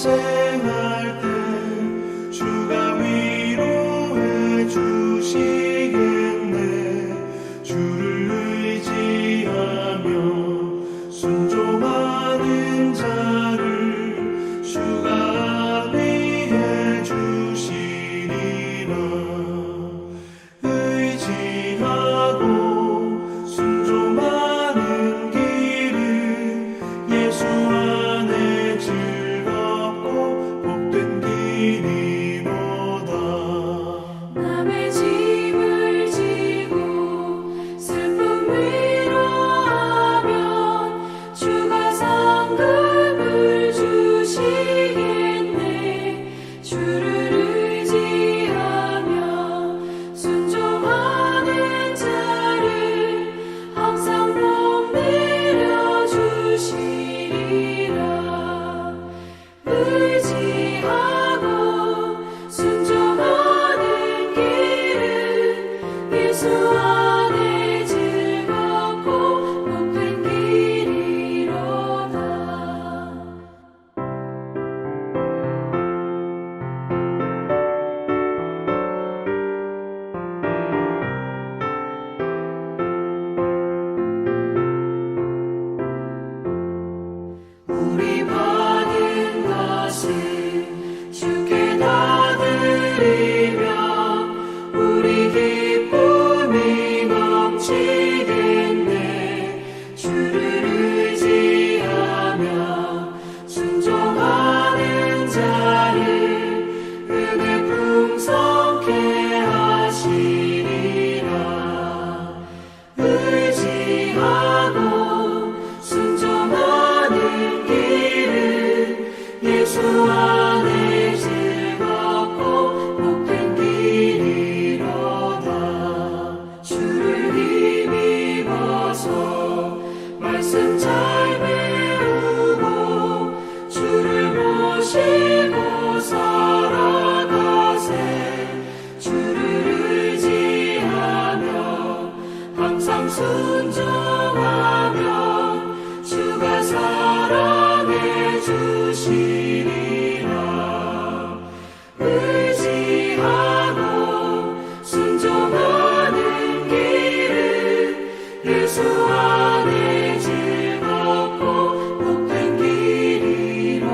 고생할 때 주가 위로해 주시겠네. 주를 의지하며 순종하는 자를 주가 안위해 주시리라. 의지하고 순종하는 길은 예수 안에 즐겁고 복된 길이로다. 남의 짐을 지고 슬픔 위로하면 주가 상급을 주시겠네. 주를 의지하며 순종하는 자를 항상 복 내려 주시리라. 의지하고 순종하는 길은 예수 안에 즐겁고 복된 길이로다. 우리 받은 것을 주께 다 드리며 우리 기쁨이 넘치겠네. 주를 의지하며 순종하는 자를 은혜 풍성케 하시리라. 의지하고 순종하는 길은 예수 안에 즐겁고 복된 길이로다. 주를 힘입어서 말씀 잘 배우고 주를 모시고 살아가세. 주를 의지하며 항상 순종하며 주가 사랑해 주시리라. 의지하고 순종하는 길은 예수 안에 즐겁고 복된 길이로다.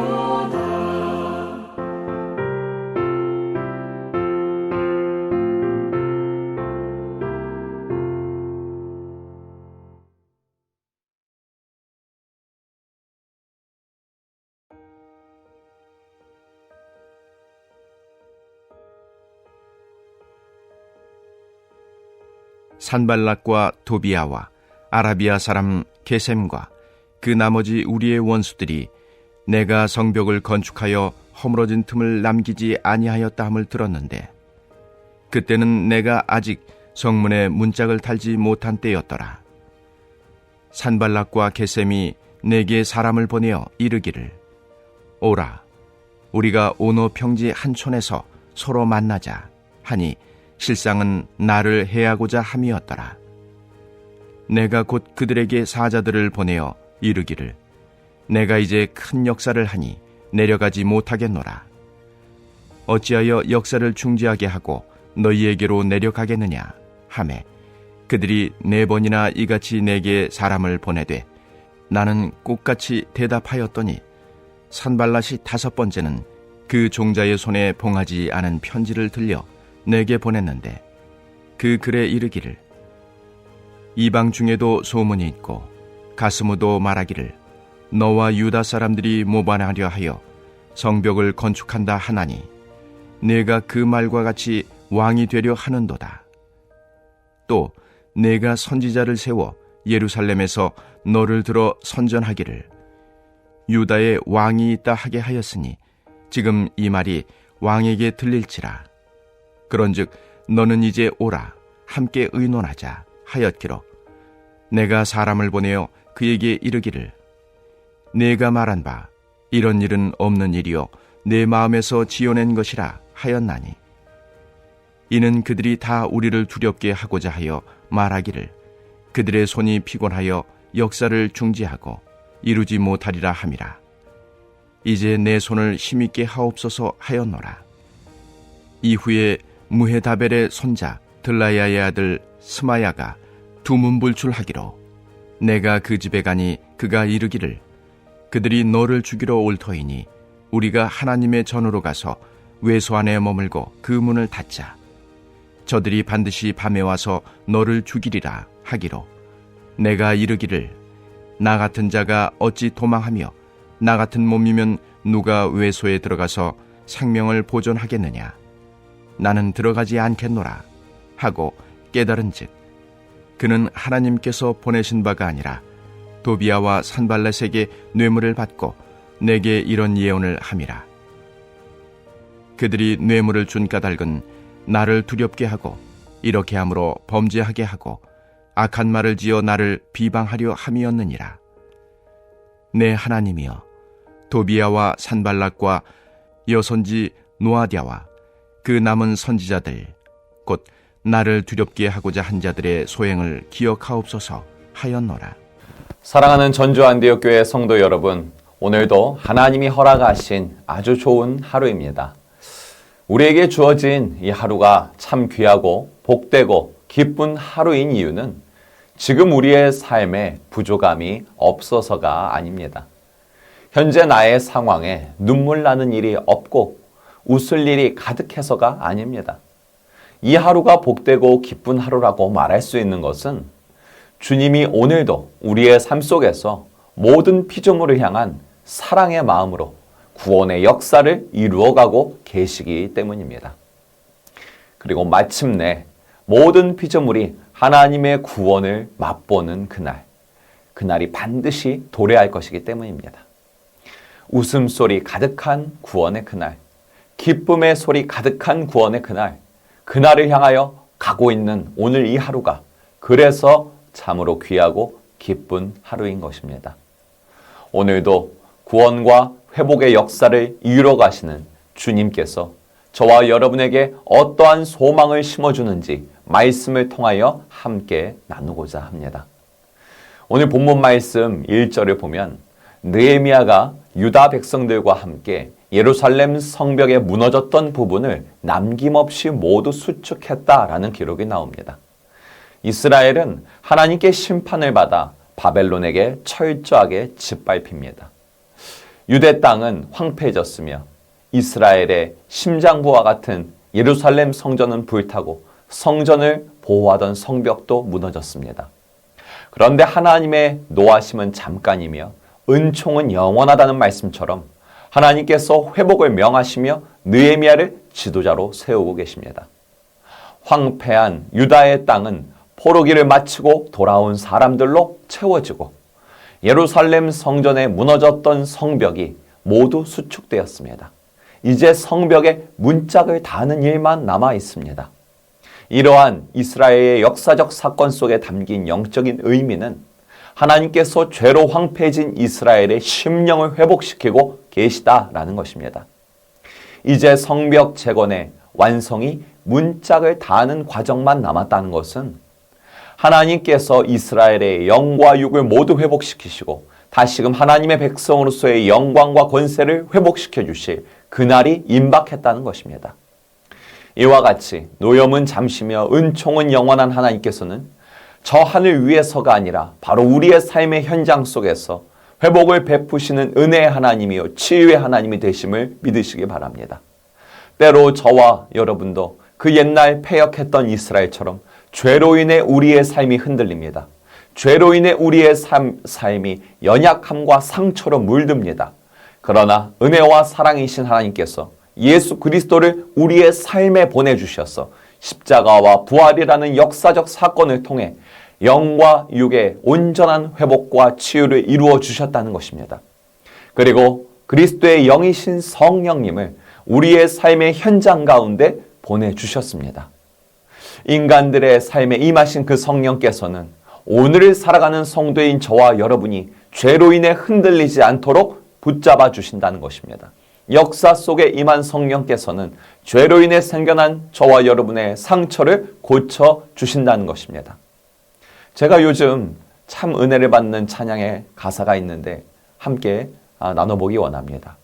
산발락과 도비아와 아라비아 사람 게셈과 그 나머지 우리의 원수들이 내가 성벽을 건축하여 허물어진 틈을 남기지 아니하였다 함을 들었는데 그때는 내가 아직 성문에 문짝을 달지 못한 때였더라. 산발락과 게셈이 내게 사람을 보내어 이르기를 오라 우리가 오노 평지 한 촌에서 서로 만나자 하니 실상은 나를 해하고자 함이었더라. 내가 곧 그들에게 사자들을 보내어 이르기를 내가 이제 큰 역사를 하니 내려가지 못하겠노라. 어찌하여 역사를 중지하게 하고 너희에게로 내려가겠느냐 하매 그들이 4번이나 이같이 내게 사람을 보내되 나는 꽃같이 대답하였더니 산발랏이 5번째는 그 종자의 손에 봉하지 않은 편지를 들려 내게 보냈는데 그 글에 이르기를 이방 중에도 소문이 있고 가스무도 말하기를 너와 유다 사람들이 모반하려 하여 성벽을 건축한다 하나니 내가 그 말과 같이 왕이 되려 하는도다. 또 내가 선지자를 세워 예루살렘에서 너를 들어 선전하기를 유다에 왕이 있다 하게 하였으니 지금 이 말이 왕에게 들릴지라. 그런즉 너는 이제 오라 함께 의논하자 하였기로 내가 사람을 보내어 그에게 이르기를 내가 말한 바 이런 일은 없는 일이요 내 마음에서 지어낸 것이라 하였나니 이는 그들이 다 우리를 두렵게 하고자 하여 말하기를 그들의 손이 피곤하여 역사를 중지하고 이루지 못하리라 함이라. 이제 내 손을 힘있게 하옵소서 하였노라. 이후에 무헤다벨의 손자 들라야의 아들 스마야가 두문불출하기로 내가 그 집에 가니 그가 이르기를 그들이 너를 죽이러 올 터이니 우리가 하나님의 전으로 가서 외소 안에 머물고 그 문을 닫자. 저들이 반드시 밤에 와서 너를 죽이리라 하기로 내가 이르기를 나 같은 자가 어찌 도망하며 나 같은 몸이면 누가 외소에 들어가서 생명을 보존하겠느냐. 나는 들어가지 않겠노라 하고 깨달은즉 그는 하나님께서 보내신 바가 아니라 도비아와 산발렛에게 뇌물을 받고 내게 이런 예언을 함이라. 그들이 뇌물을 준 까닭은 나를 두렵게 하고 이렇게 함으로 범죄하게 하고 악한 말을 지어 나를 비방하려 함이었느니라. 내 하나님이여, 도비아와 산발락과 여선지 노아디아와 그 남은 선지자들 곧 나를 두렵게 하고자 한 자들의 소행을 기억하옵소서 하였노라. 사랑하는 전주안디옥교회 성도 여러분, 오늘도 하나님이 허락하신 아주 좋은 하루입니다. 우리에게 주어진 이 하루가 참 귀하고 복되고 기쁜 하루인 이유는 지금 우리의 삶에 부족함이 없어서가 아닙니다. 현재 나의 상황에 눈물 나는 일이 없고 웃을 일이 가득해서가 아닙니다. 이 하루가 복되고 기쁜 하루라고 말할 수 있는 것은 주님이 오늘도 우리의 삶 속에서 모든 피조물을 향한 사랑의 마음으로 구원의 역사를 이루어가고 계시기 때문입니다. 그리고 마침내 모든 피조물이 하나님의 구원을 맛보는 그날이 반드시 도래할 것이기 때문입니다. 웃음소리 가득한 구원의 그날, 기쁨의 소리 가득한 구원의 그날을 향하여 가고 있는 오늘 이 하루가 그래서 참으로 귀하고 기쁜 하루인 것입니다. 오늘도 구원과 회복의 역사를 이루어 가시는 주님께서 저와 여러분에게 어떠한 소망을 심어주는지 말씀을 통하여 함께 나누고자 합니다. 오늘 본문 말씀 1절을 보면 느헤미야가 유다 백성들과 함께 예루살렘 성벽에 무너졌던 부분을 남김없이 모두 수축했다라는 기록이 나옵니다. 이스라엘은 하나님께 심판을 받아 바벨론에게 철저하게 짓밟힙니다. 유대 땅은 황폐해졌으며 이스라엘의 심장부와 같은 예루살렘 성전은 불타고 성전을 보호하던 성벽도 무너졌습니다. 그런데 하나님의 노하심은 잠깐이며 은총은 영원하다는 말씀처럼 하나님께서 회복을 명하시며 느헤미야를 지도자로 세우고 계십니다. 황폐한 유다의 땅은 포로기를 마치고 돌아온 사람들로 채워지고 예루살렘 성전에 무너졌던 성벽이 모두 수축되었습니다. 이제 성벽에 문짝을 다는 일만 남아 있습니다. 이러한 이스라엘의 역사적 사건 속에 담긴 영적인 의미는 하나님께서 죄로 황폐해진 이스라엘의 심령을 회복시키고 계시다라는 것입니다. 이제 성벽 재건의 완성이 문짝을 다하는 과정만 남았다는 것은 하나님께서 이스라엘의 영과 육을 모두 회복시키시고 다시금 하나님의 백성으로서의 영광과 권세를 회복시켜 주실 그날이 임박했다는 것입니다. 이와 같이 노염은 잠시며 은총은 영원한 하나님께서는 저 하늘 위에서가 아니라 바로 우리의 삶의 현장 속에서 회복을 베푸시는 은혜의 하나님이요 치유의 하나님이 되심을 믿으시기 바랍니다. 때로 저와 여러분도 그 옛날 패역했던 이스라엘처럼 죄로 인해 우리의 삶이 흔들립니다. 죄로 인해 우리의 삶이 연약함과 상처로 물듭니다. 그러나 은혜와 사랑이신 하나님께서 예수 그리스도를 우리의 삶에 보내주셔서 십자가와 부활이라는 역사적 사건을 통해 영과 육의 온전한 회복과 치유를 이루어 주셨다는 것입니다. 그리고 그리스도의 영이신 성령님을 우리의 삶의 현장 가운데 보내주셨습니다. 인간들의 삶에 임하신 그 성령께서는 오늘을 살아가는 성도인 저와 여러분이 죄로 인해 흔들리지 않도록 붙잡아 주신다는 것입니다. 역사 속에 임한 성령께서는 죄로 인해 생겨난 저와 여러분의 상처를 고쳐 주신다는 것입니다. 제가 요즘 참 은혜를 받는 찬양의 가사가 있는데 함께 나눠보기 원합니다.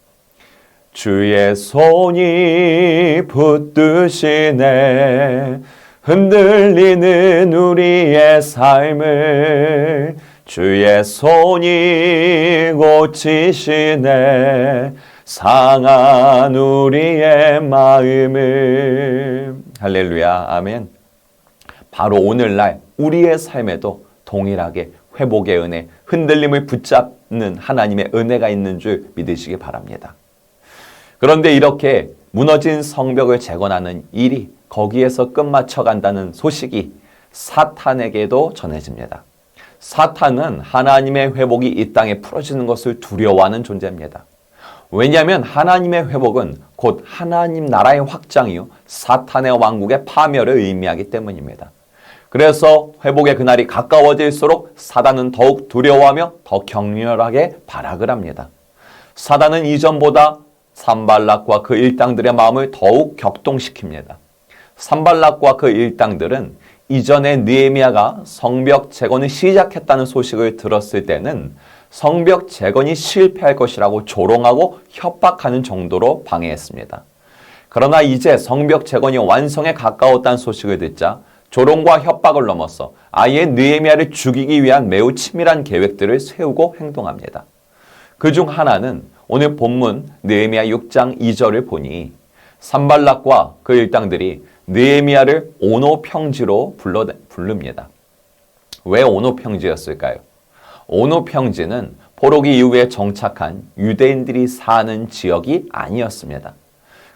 주의 손이 붙드시네. 흔들리는 우리의 삶을 주의 손이 고치시네. 상한 우리의 마음을. 할렐루야. 아멘. 바로 오늘날 우리의 삶에도 동일하게 회복의 은혜, 흔들림을 붙잡는 하나님의 은혜가 있는 줄 믿으시기 바랍니다. 그런데 이렇게 무너진 성벽을 재건하는 일이 거기에서 끝마쳐 간다는 소식이 사탄에게도 전해집니다. 사탄은 하나님의 회복이 이 땅에 풀어지는 것을 두려워하는 존재입니다. 왜냐하면 하나님의 회복은 곧 하나님 나라의 확장이요 사탄의 왕국의 파멸을 의미하기 때문입니다. 그래서 회복의 그날이 가까워질수록 사단은 더욱 두려워하며 더 격렬하게 발악을 합니다. 사단은 이전보다 산발락과 그 일당들의 마음을 더욱 격동시킵니다. 산발락과 그 일당들은 이전에 느헤미야가 성벽 재건을 시작했다는 소식을 들었을 때는 성벽 재건이 실패할 것이라고 조롱하고 협박하는 정도로 방해했습니다. 그러나 이제 성벽 재건이 완성에 가까웠다는 소식을 듣자 조롱과 협박을 넘어서 아예 느헤미야를 죽이기 위한 매우 치밀한 계획들을 세우고 행동합니다. 그중 하나는 오늘 본문 느헤미야 6장 2절을 보니 산발락과 그 일당들이 느헤미야를 오노평지로 부릅니다. 왜 오노평지였을까요? 오노평지는 포로기 이후에 정착한 유대인들이 사는 지역이 아니었습니다.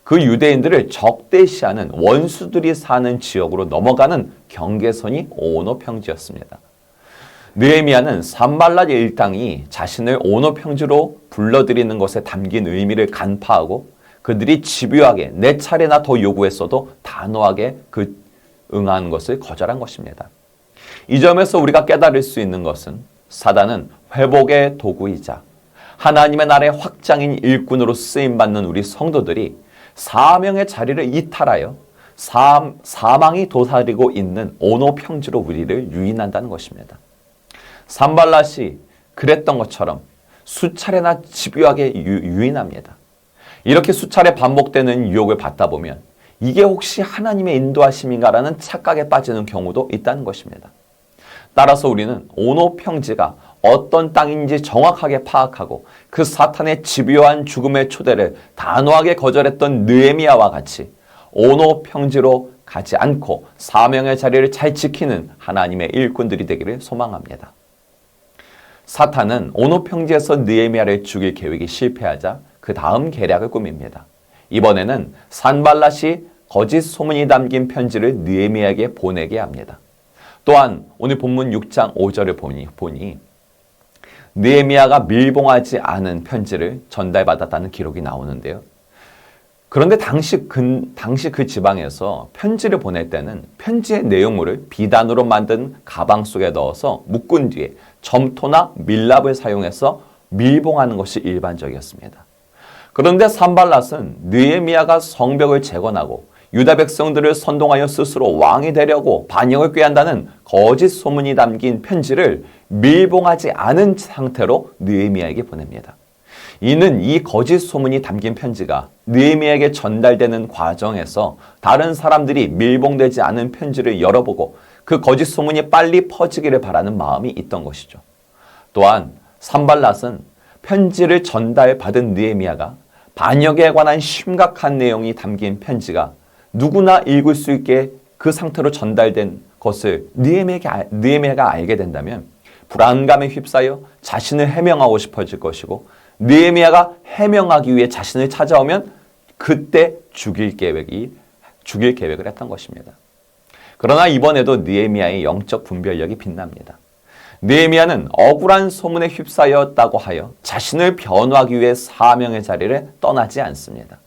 그 유대인들을 적대시하는 원수들이 사는 지역으로 넘어가는 경계선이 오노평지였습니다. 느헤미야는 산발락 일당이 자신을 오노평지로 불러들이는 것에 담긴 의미를 간파하고 그들이 집요하게 4차례나 더 요구했어도 단호하게 응하는 것을 거절한 것입니다. 이 점에서 우리가 깨달을 수 있는 것은 사단은 회복의 도구이자 하나님의 나라의 확장인 일꾼으로 쓰임받는 우리 성도들이 사명의 자리를 이탈하여 사망이 도사리고 있는 오노평지로 우리를 유인한다는 것입니다. 산발랏이 그랬던 것처럼 수차례나 집요하게 유인합니다. 이렇게 수차례 반복되는 유혹을 받다 보면 이게 혹시 하나님의 인도하심인가라는 착각에 빠지는 경우도 있다는 것입니다. 따라서 우리는 오노평지가 어떤 땅인지 정확하게 파악하고 그 사탄의 집요한 죽음의 초대를 단호하게 거절했던 느헤미야와 같이 오노평지로 가지 않고 사명의 자리를 잘 지키는 하나님의 일꾼들이 되기를 소망합니다. 사탄은 오노평지에서 느헤미야를 죽일 계획이 실패하자 그 다음 계략을 꾸밉니다. 이번에는 산발랏이 거짓 소문이 담긴 편지를 느헤미야에게 보내게 합니다. 또한 오늘 본문 6장 5절을 보니 느헤미야가 밀봉하지 않은 편지를 전달받았다는 기록이 나오는데요. 그런데 당시 그 지방에서 편지를 보낼 때는 편지의 내용물을 비단으로 만든 가방 속에 넣어서 묶은 뒤에 점토나 밀랍을 사용해서 밀봉하는 것이 일반적이었습니다. 그런데 산발랏은 느헤미야가 성벽을 재건하고 유다 백성들을 선동하여 스스로 왕이 되려고 반역을 꾀한다는 거짓 소문이 담긴 편지를 밀봉하지 않은 상태로 느헤미야에게 보냅니다. 이는 이 거짓 소문이 담긴 편지가 느헤미야에게 전달되는 과정에서 다른 사람들이 밀봉되지 않은 편지를 열어보고 그 거짓 소문이 빨리 퍼지기를 바라는 마음이 있던 것이죠. 또한 산발랏은 편지를 전달받은 느헤미야가 반역에 관한 심각한 내용이 담긴 편지가 누구나 읽을 수 있게 그 상태로 전달된 것을 느헤미야가 알게 된다면 불안감에 휩싸여 자신을 해명하고 싶어질 것이고 느헤미야가 해명하기 위해 자신을 찾아오면 그때 죽일 계획을 했던 것입니다. 그러나 이번에도 느헤미야의 영적 분별력이 빛납니다. 느헤미야는 억울한 소문에 휩싸였다고 하여 자신을 변호하기 위해 사명의 자리를 떠나지 않습니다.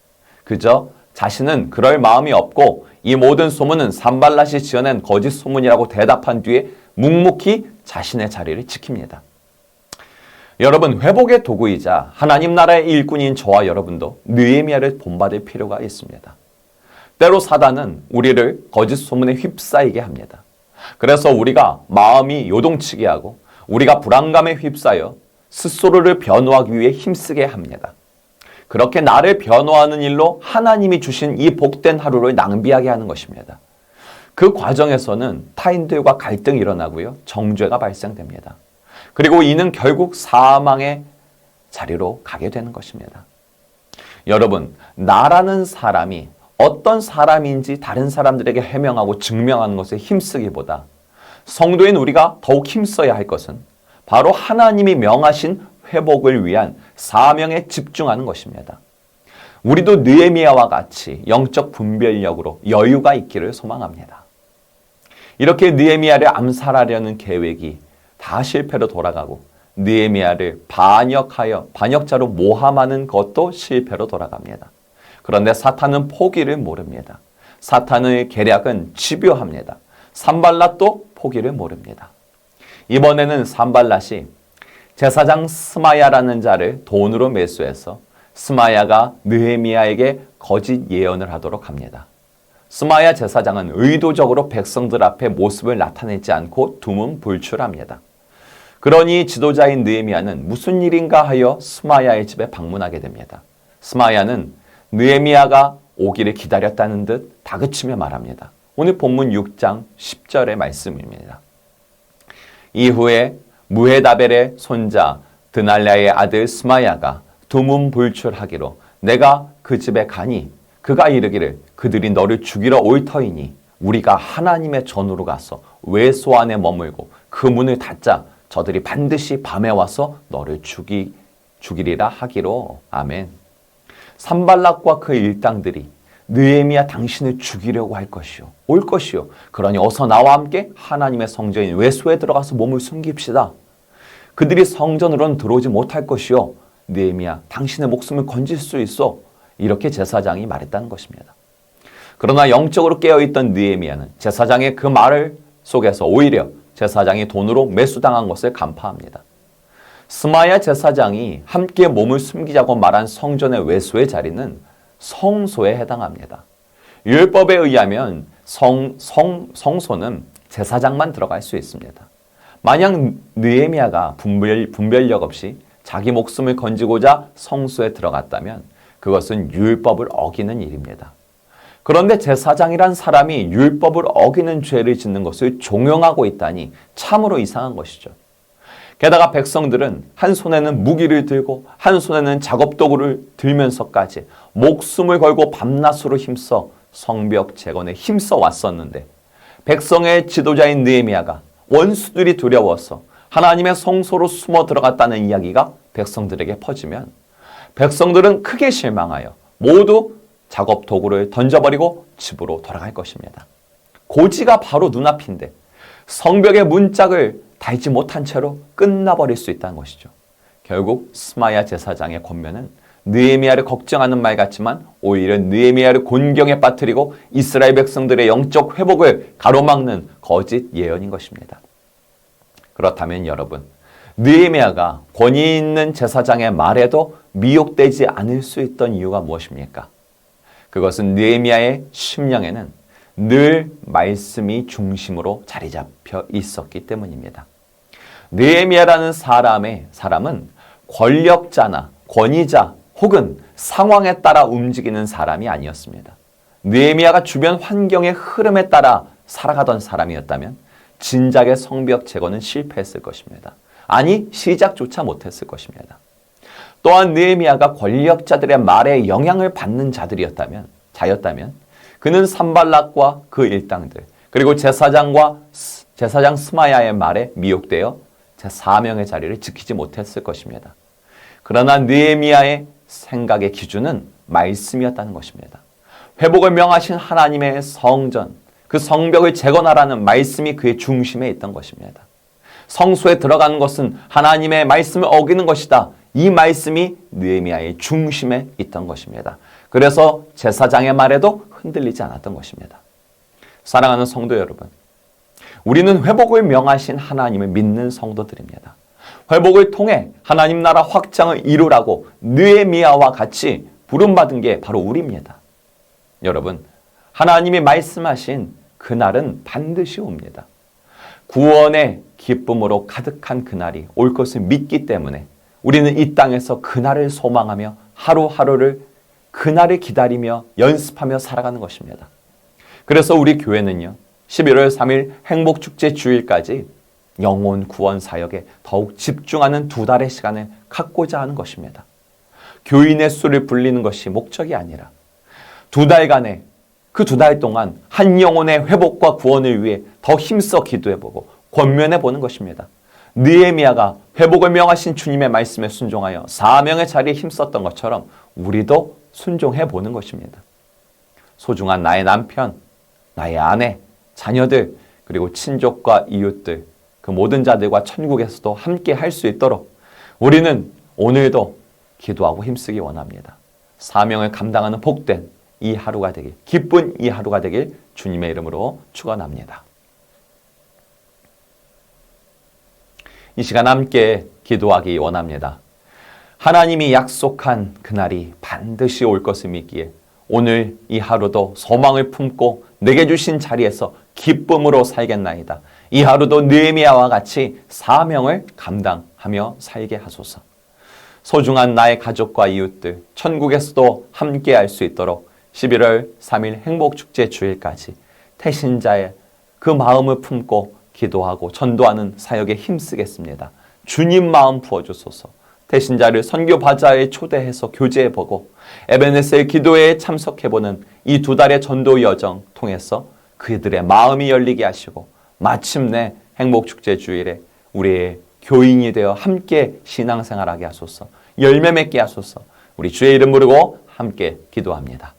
그저 자신은 그럴 마음이 없고 이 모든 소문은 산발랏이 지어낸 거짓 소문이라고 대답한 뒤에 묵묵히 자신의 자리를 지킵니다. 여러분, 회복의 도구이자 하나님 나라의 일꾼인 저와 여러분도 느헤미야를 본받을 필요가 있습니다. 때로 사단은 우리를 거짓 소문에 휩싸이게 합니다. 그래서 우리가 마음이 요동치게 하고 우리가 불안감에 휩싸여 스스로를 변호하기 위해 힘쓰게 합니다. 그렇게 나를 변호하는 일로 하나님이 주신 이 복된 하루를 낭비하게 하는 것입니다. 그 과정에서는 타인들과 갈등이 일어나고요. 정죄가 발생됩니다. 그리고 이는 결국 사망의 자리로 가게 되는 것입니다. 여러분, 나라는 사람이 어떤 사람인지 다른 사람들에게 해명하고 증명하는 것에 힘쓰기보다 성도인 우리가 더욱 힘써야 할 것은 바로 하나님이 명하신 회복을 위한 사명에 집중하는 것입니다. 우리도 느헤미야와 같이 영적 분별력으로 여유가 있기를 소망합니다. 이렇게 느헤미야를 암살하려는 계획이 다 실패로 돌아가고 느헤미야를 반역자로 모함하는 것도 실패로 돌아갑니다. 그런데 사탄은 포기를 모릅니다. 사탄의 계략은 집요합니다. 산발랏도 포기를 모릅니다. 이번에는 산발랏이 제사장 스마야라는 자를 돈으로 매수해서 스마야가 느헤미야에게 거짓 예언을 하도록 합니다. 스마야 제사장은 의도적으로 백성들 앞에 모습을 나타내지 않고 두문불출합니다. 그러니 지도자인 느헤미야는 무슨 일인가 하여 스마야의 집에 방문하게 됩니다. 스마야는 느헤미야가 오기를 기다렸다는 듯 다그치며 말합니다. 오늘 본문 6장 10절의 말씀입니다. 이후에 무헤다벨의 손자 드날랴의 아들 스마야가 두문불출하기로 내가 그 집에 가니 그가 이르기를 그들이 너를 죽이러 올 터이니 우리가 하나님의 전으로 가서 외소 안에 머물고 그 문을 닫자 저들이 반드시 밤에 와서 너를 죽이리라 하기로. 아멘. 산발락과 그 일당들이 느헤미야 당신을 죽이려고 할 것이요 올 것이요 그러니 어서 나와 함께 하나님의 성전인 외소에 들어가서 몸을 숨깁시다. 그들이 성전으로는 들어오지 못할 것이요 느헤미야 당신의 목숨을 건질 수 있어. 이렇게 제사장이 말했다는 것입니다. 그러나 영적으로 깨어있던 느헤미야는 제사장의 그 말 속에서 오히려 제사장이 돈으로 매수당한 것을 간파합니다. 스마야 제사장이 함께 몸을 숨기자고 말한 성전의 외소의 자리는 성소에 해당합니다. 율법에 의하면 성소는 제사장만 들어갈 수 있습니다. 만약 느헤미야가 분별력 없이 자기 목숨을 건지고자 성소에 들어갔다면 그것은 율법을 어기는 일입니다. 그런데 제사장이란 사람이 율법을 어기는 죄를 짓는 것을 종용하고 있다니 참으로 이상한 것이죠. 게다가 백성들은 한 손에는 무기를 들고 한 손에는 작업도구를 들면서까지 목숨을 걸고 밤낮으로 힘써 성벽 재건에 힘써 왔었는데 백성의 지도자인 느헤미야가 원수들이 두려워서 하나님의 성소로 숨어 들어갔다는 이야기가 백성들에게 퍼지면 백성들은 크게 실망하여 모두 작업도구를 던져버리고 집으로 돌아갈 것입니다. 고지가 바로 눈앞인데 성벽의 문짝을 달지 못한 채로 끝나버릴 수 있다는 것이죠. 결국 스마야 제사장의 권면은 느헤미야를 걱정하는 말 같지만 오히려 느헤미야를 곤경에 빠뜨리고 이스라엘 백성들의 영적 회복을 가로막는 거짓 예언인 것입니다. 그렇다면 여러분, 느헤미야가 권위 있는 제사장의 말에도 미혹되지 않을 수 있던 이유가 무엇입니까? 그것은 느헤미야의 심령에는 늘 말씀이 중심으로 자리 잡혀 있었기 때문입니다. 느헤미야라는 사람은 권력자나 권위자 혹은 상황에 따라 움직이는 사람이 아니었습니다. 느헤미야가 주변 환경의 흐름에 따라 살아가던 사람이었다면 진작에 성벽 재건은 실패했을 것입니다. 아니, 시작조차 못했을 것입니다. 또한 느헤미야가 권력자들의 말에 영향을 받는 자였다면 그는 산발락과 그 일당들 그리고 제사장 스마야의 말에 미혹되어 제 사명의 자리를 지키지 못했을 것입니다. 그러나 느헤미야의 생각의 기준은 말씀이었다는 것입니다. 회복을 명하신 하나님의 성전, 그 성벽을 재건하라는 말씀이 그의 중심에 있던 것입니다. 성소에 들어가는 것은 하나님의 말씀을 어기는 것이다. 이 말씀이 느헤미야의 중심에 있던 것입니다. 그래서 제사장의 말에도 흔들리지 않았던 것입니다. 사랑하는 성도 여러분, 우리는 회복을 명하신 하나님을 믿는 성도들입니다. 회복을 통해 하나님 나라 확장을 이루라고 느헤미야와 같이 부름받은 게 바로 우리입니다. 여러분, 하나님이 말씀하신 그날은 반드시 옵니다. 구원의 기쁨으로 가득한 그날이 올 것을 믿기 때문에 우리는 이 땅에서 그날을 소망하며 하루하루를 그날을 기다리며 연습하며 살아가는 것입니다. 그래서 우리 교회는요, 11월 3일 행복축제 주일까지 영혼 구원 사역에 더욱 집중하는 2달의 시간을 갖고자 하는 것입니다. 교인의 수를 불리는 것이 목적이 아니라 2달간의 그 2달 동안 한 영혼의 회복과 구원을 위해 더 힘써 기도해보고 권면해보는 것입니다. 느헤미야가 회복을 명하신 주님의 말씀에 순종하여 사명의 자리에 힘썼던 것처럼 우리도 순종해보는 것입니다. 소중한 나의 남편, 나의 아내, 자녀들, 그리고 친족과 이웃들, 그 모든 자들과 천국에서도 함께 할 수 있도록 우리는 오늘도 기도하고 힘쓰기 원합니다. 사명을 감당하는 복된 이 하루가 되길, 기쁜 이 하루가 되길 주님의 이름으로 축원합니다. 이 시간 함께 기도하기 원합니다. 하나님이 약속한 그날이 반드시 올 것을 믿기에 오늘 이 하루도 소망을 품고 내게 주신 자리에서 기쁨으로 살겠나이다. 이 하루도 느헤미야와 같이 사명을 감당하며 살게 하소서. 소중한 나의 가족과 이웃들, 천국에서도 함께 할 수 있도록 11월 3일 행복축제 주일까지 태신자의 그 마음을 품고 기도하고 전도하는 사역에 힘쓰겠습니다. 주님 마음 부어주소서. 태신자를 선교 바자에 초대해서 교제해보고 에베네셀 기도회에 참석해보는 이 2달의 전도 여정 통해서 그들의 마음이 열리게 하시고 마침내 행복축제 주일에 우리의 교인이 되어 함께 신앙생활하게 하소서. 열매 맺게 하소서. 우리 주의 이름 부르고 함께 기도합니다.